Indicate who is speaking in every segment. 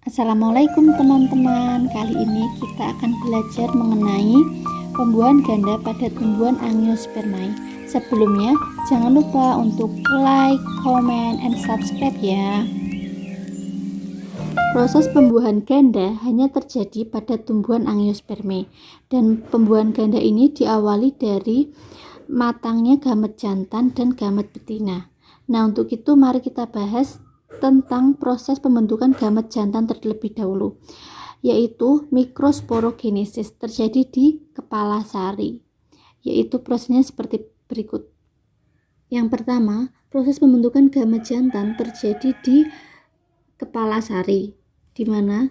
Speaker 1: Assalamualaikum teman-teman. Kali ini kita akan belajar mengenai pembuahan ganda pada tumbuhan Angiospermae. Sebelumnya, jangan lupa untuk like, comment, and subscribe ya. Proses pembuahan ganda hanya terjadi pada tumbuhan Angiospermae, dan pembuahan ganda ini diawali dari matangnya gamet jantan dan gamet betina. Nah, untuk itu mari kita bahas tentang proses pembentukan gamet jantan terlebih dahulu, yaitu mikrosporogenesis terjadi di kepala sari, yaitu prosesnya seperti berikut. Yang pertama, proses pembentukan gamet jantan terjadi di kepala sari, di mana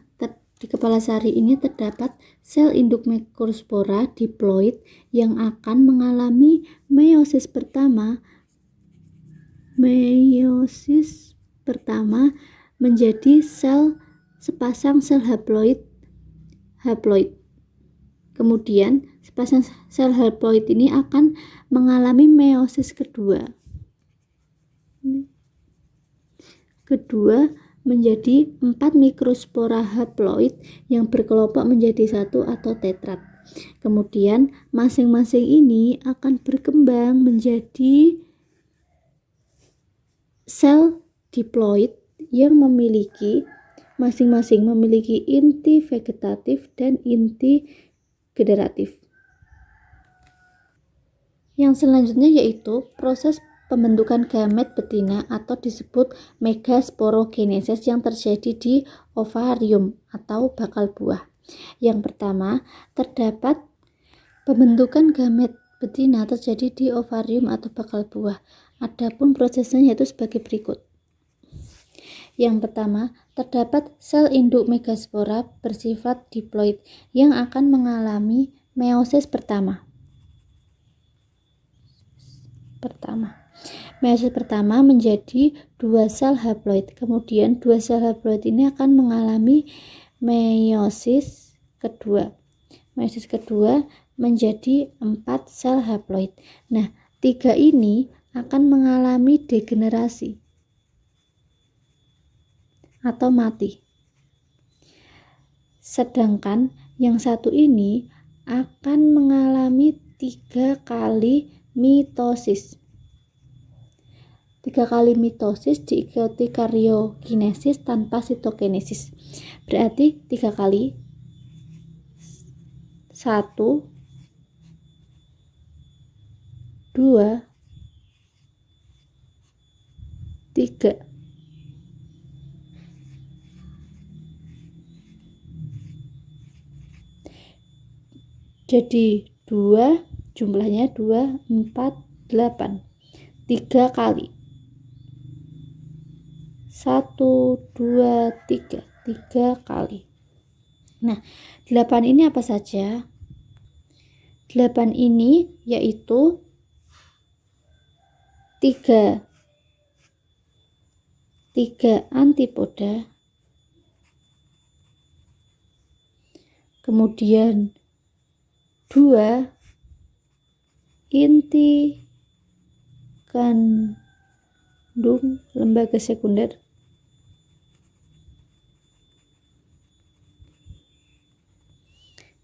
Speaker 1: di kepala sari ini terdapat sel induk mikrospora diploid yang akan mengalami meiosis pertama menjadi sepasang sel haploid. Kemudian sepasang sel haploid ini akan mengalami meiosis kedua menjadi 4 mikrospora haploid yang berkelompok menjadi satu atau tetrat. Kemudian masing-masing ini akan berkembang menjadi sel diploid yang masing-masing memiliki inti vegetatif dan inti generatif. Yang selanjutnya yaitu proses pembentukan gamet betina atau disebut megasporogenesis yang terjadi di ovarium atau bakal buah. Yang pertama, terdapat pembentukan gamet betina terjadi di ovarium atau bakal buah. Adapun prosesnya yaitu sebagai berikut. Yang pertama, terdapat sel induk megaspora bersifat diploid yang akan mengalami meiosis pertama. Meiosis pertama menjadi 2 sel haploid. Kemudian 2 sel haploid ini akan mengalami meiosis kedua. Meiosis kedua menjadi 4 sel haploid. Nah, 3 ini akan mengalami degenerasi atau mati. Sedangkan yang satu ini akan mengalami 3 kali mitosis. 3 kali mitosis diikuti karyokinesis tanpa sitokinesis. Berarti 3 kali 1 2 3. Jadi 2 jumlahnya 2 4 8. 3 kali 1 2 3 3 kali. Nah, 8 ini apa saja? 8 ini yaitu 3 antipoda, kemudian 2 inti kandung lembaga sekunder,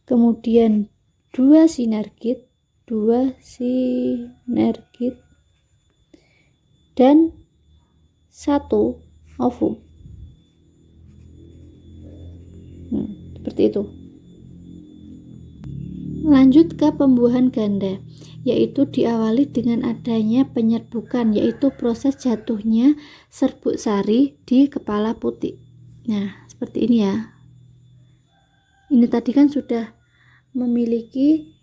Speaker 1: kemudian 2 sinergit dan 1 ovum. Seperti itu. Lanjut ke pembuahan ganda, yaitu diawali dengan adanya penyerbukan, yaitu proses jatuhnya serbuk sari di kepala putik. Nah, seperti ini ya. Ini tadi kan sudah memiliki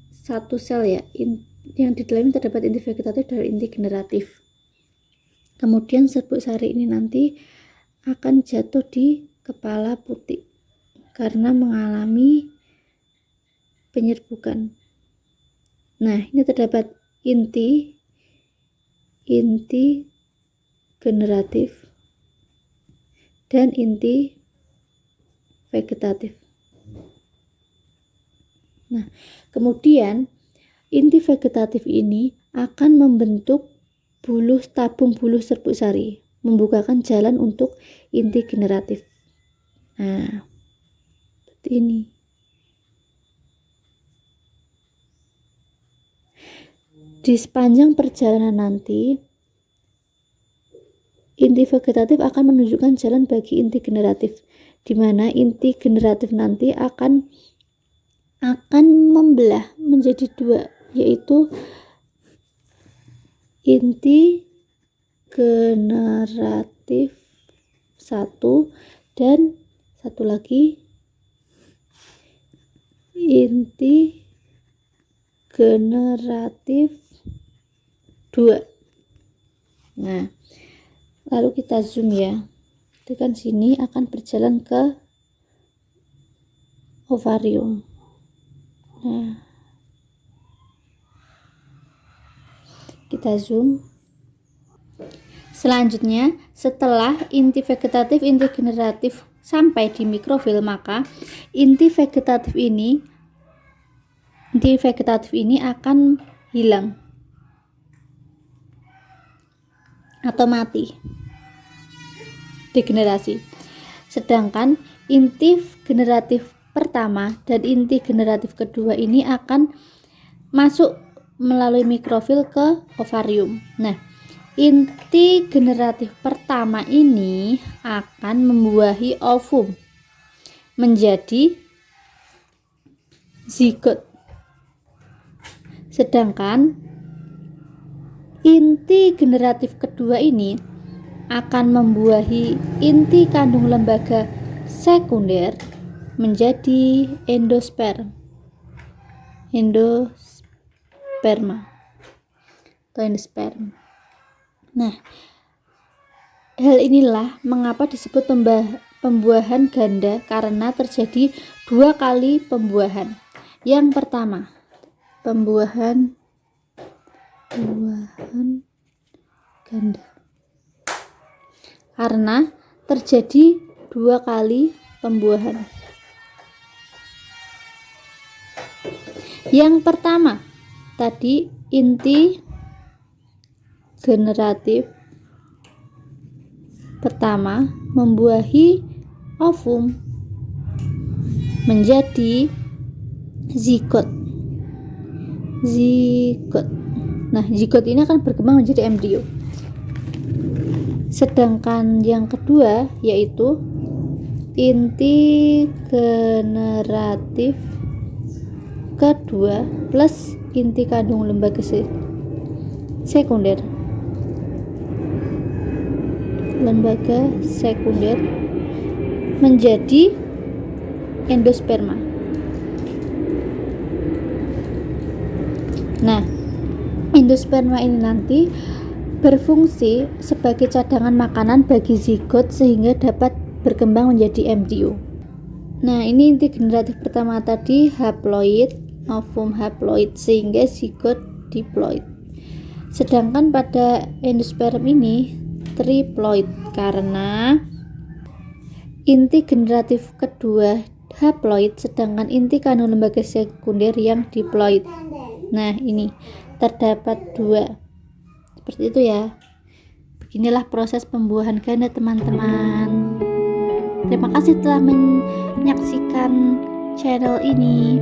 Speaker 1: satu sel ya, yang di dalamnya terdapat inti vegetatif dan inti generatif. Kemudian serbuk sari ini nanti akan jatuh di kepala putik karena mengalami penyerbukan. Nah, ini terdapat inti generatif dan inti vegetatif. Nah, kemudian inti vegetatif ini akan membentuk tabung buluh serbuk sari, membukakan jalan untuk inti generatif. Nah, seperti ini. Di sepanjang perjalanan nanti, inti vegetatif akan menunjukkan jalan bagi inti generatif, di mana inti generatif nanti akan membelah menjadi dua, yaitu inti generatif 1 dan satu lagi inti generatif 2. Nah, lalu kita zoom ya. Tekan sini akan berjalan ke ovarium. Nah, kita zoom. Selanjutnya, setelah inti vegetatif, inti generatif sampai di mikrofil, maka inti vegetatif ini akan hilang atau mati, degenerasi. Sedangkan inti generatif pertama dan inti generatif kedua ini akan masuk melalui mikrofil ke ovarium. Nah, inti generatif pertama ini akan membuahi ovum menjadi zigot. Sedangkan inti generatif kedua ini akan membuahi inti kandung lembaga sekunder menjadi endosperma atau endosperm. Nah, hal inilah mengapa disebut pembuahan ganda, karena terjadi 2 kali pembuahan. Yang pertama, pembuahan ganda, karena terjadi 2 kali pembuahan. Yang pertama tadi, inti generatif pertama membuahi ovum menjadi zigot. Nah, zigot ini akan berkembang menjadi embrio. Sedangkan yang kedua yaitu inti generatif kedua plus inti kandung lembaga sekunder menjadi endosperma. Nah, endosperma ini nanti berfungsi sebagai cadangan makanan bagi zigot sehingga dapat berkembang menjadi embrio. Nah, ini inti generatif pertama tadi haploid, ovum haploid, sehingga zigot diploid. Sedangkan pada endosperm ini triploid, karena inti generatif kedua haploid, sedangkan inti kandung lembaga sekunder yang diploid. Nah, ini terdapat 2. Seperti itu ya. Beginilah proses pembuahan ganda, teman-teman. Terima kasih telah menyaksikan channel ini.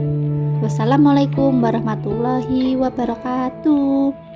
Speaker 1: Wassalamualaikum warahmatullahi wabarakatuh.